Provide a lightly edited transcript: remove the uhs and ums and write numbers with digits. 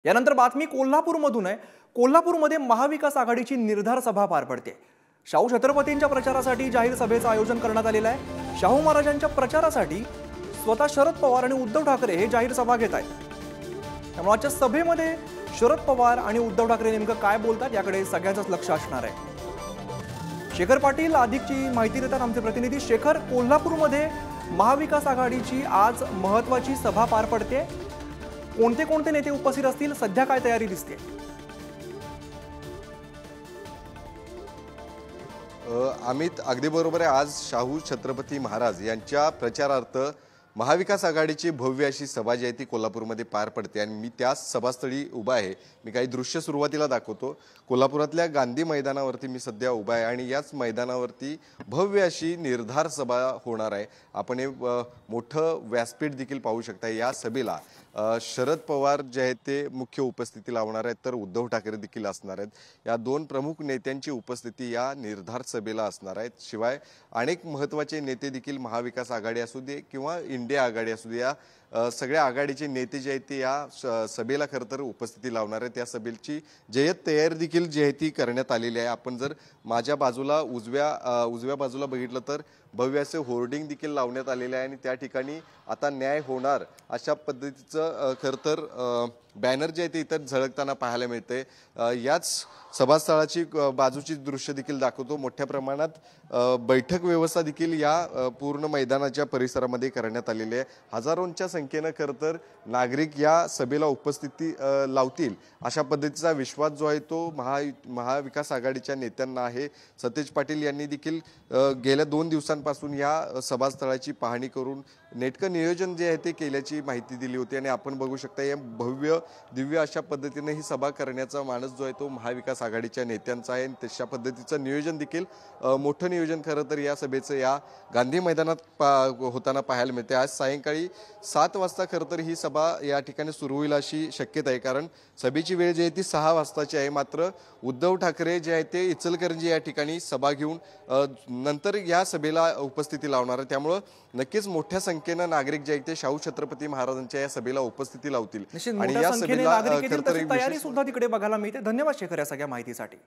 यानंतर बातमी कोल्हापूरमधून आहे। कोल्हापूरमध्ये महाविकास आघाडीची निर्धार सभा पार पडते। शाहू छत्रपतींच्या प्रचारासाठी जाहीर सभेचं आयोजन करण्यात आलेलं आहे। शाहू महाराजांच्या प्रचारासाठी स्वतः शरद पवार आणि उद्धव ठाकरे हे जाहीर सभा घेत आहेत। त्यामुळे आजच्या सभेमध्ये शरद पवार आणि उद्धव ठाकरे नेमकं काय बोलतात याकडे सगळ्यांचंच लक्ष असणार आहे। शेखर पाटील अधिकची माहिती देतात आमचे प्रतिनिधी। शेखर, कोल्हापूरमध्ये महाविकास आघाडीची आज महत्त्वाची सभा पार पडते। कोणते कोणते नेते उपस्थित असतील, सध्या काय तयारी दिसते? अमित, अगदी बरोबर आहे। आज शाहू छत्रपती महाराज यांच्या प्रचारार्थ महाविकास आघाडीची भव्य अशी सभा जी आहे ती कोल्हापूरमध्ये पार पडते आणि मी त्याच सभास्थळी उभा आहे। मी काही दृश्य सुरुवातीला दाखवतो। कोल्हापुरातल्या गांधी मैदानावरती मी सध्या उभा आहे आणि याच मैदानावरती भव्य अशी निर्धार सभा होणार आहे। आपण हे मोठं व्यासपीठ देखील पाहू शकता। या सभेला शरद पवार जे आहेत ते मुख्य उपस्थिती लावणार आहेत, तर उद्धव ठाकरे देखील असणार आहेत। या दोन प्रमुख नेत्यांची उपस्थिती या निर्धार सभेला असणार आहे। शिवाय अनेक महत्त्वाचे नेते देखील महाविकास आघाडी असू दे किंवा इंडिया आघाडी असू दे, या सगळ्या आघाडीचे नेते जे आहेत ते या सभेला खरं तर उपस्थिती लावणार आहेत। त्या सभेची जय्यत तयारी देखील जी आहे ती करण्यात आलेली आहे। आपण जर माझ्या बाजूला उजव्या बाजूला बघितलं तर भव्य असे होर्डिंग देखील लावण्यात आलेले आहे आणि त्या ठिकाणी आता न्याय होणार अशा पद्धतीचं खरं तर बॅनर जे आहे ते इतर झळकताना पाहायला मिळते। याच सभास्थळाची बाजूची दृश्य देखील दाखवतो। मोठ्या प्रमाणात बैठक व्यवस्था देखील या पूर्ण मैदानाच्या परिसरामध्ये करण्यात आलेली आहे। हजारोंच्या संख्येनं खरं तर नागरिक या सभेला उपस्थिती लावतील अशा पद्धतीचा विश्वास जो आहे तो महाविकास आघाडीच्या नेत्यांना आहे। सतेज पाटील यांनी देखील गेल्या 2 दिवसांपासून या सभास्थळाची पाहणी करून नेटकं नियोजन जे आहे ते केल्याची माहिती दिली होती आणि आपण बघू शकता या भव्य दिव्य अशा पद्धतीने ही सभा करण्याचा मानस जो आहे तो महाविकास आघाडीच्या नेत्यांचा आहे। तशा पद्धतीचं नियोजन देखील मोठं नियोजन खरं तर या सभेचं या गांधी मैदानात होताना पाहायला मिळते। आज सायंकाळी 7 वाजता खरं तर ही सभा या ठिकाणी सुरू होईल अशी शक्यता आहे, कारण सभेची वेळ जी आहे ती 6 वाजताची आहे। मात्र उद्धव ठाकरे जे आहे ते इचलकरंजी या ठिकाणी सभा घेऊन नंतर या सभेला उपस्थिती लावणार आहे। त्यामुळे नक्कीच मोठ्या संख्येनं नागरिक जे आहेत ते शाहू छत्रपती महाराजांच्या या सभेला उपस्थिती लावतील आणि या सभेला खरं तर तयारी सुद्धा तिकडे बघायला मिळते। धन्यवाद शेखर या सगळ्या माहितीसाठी।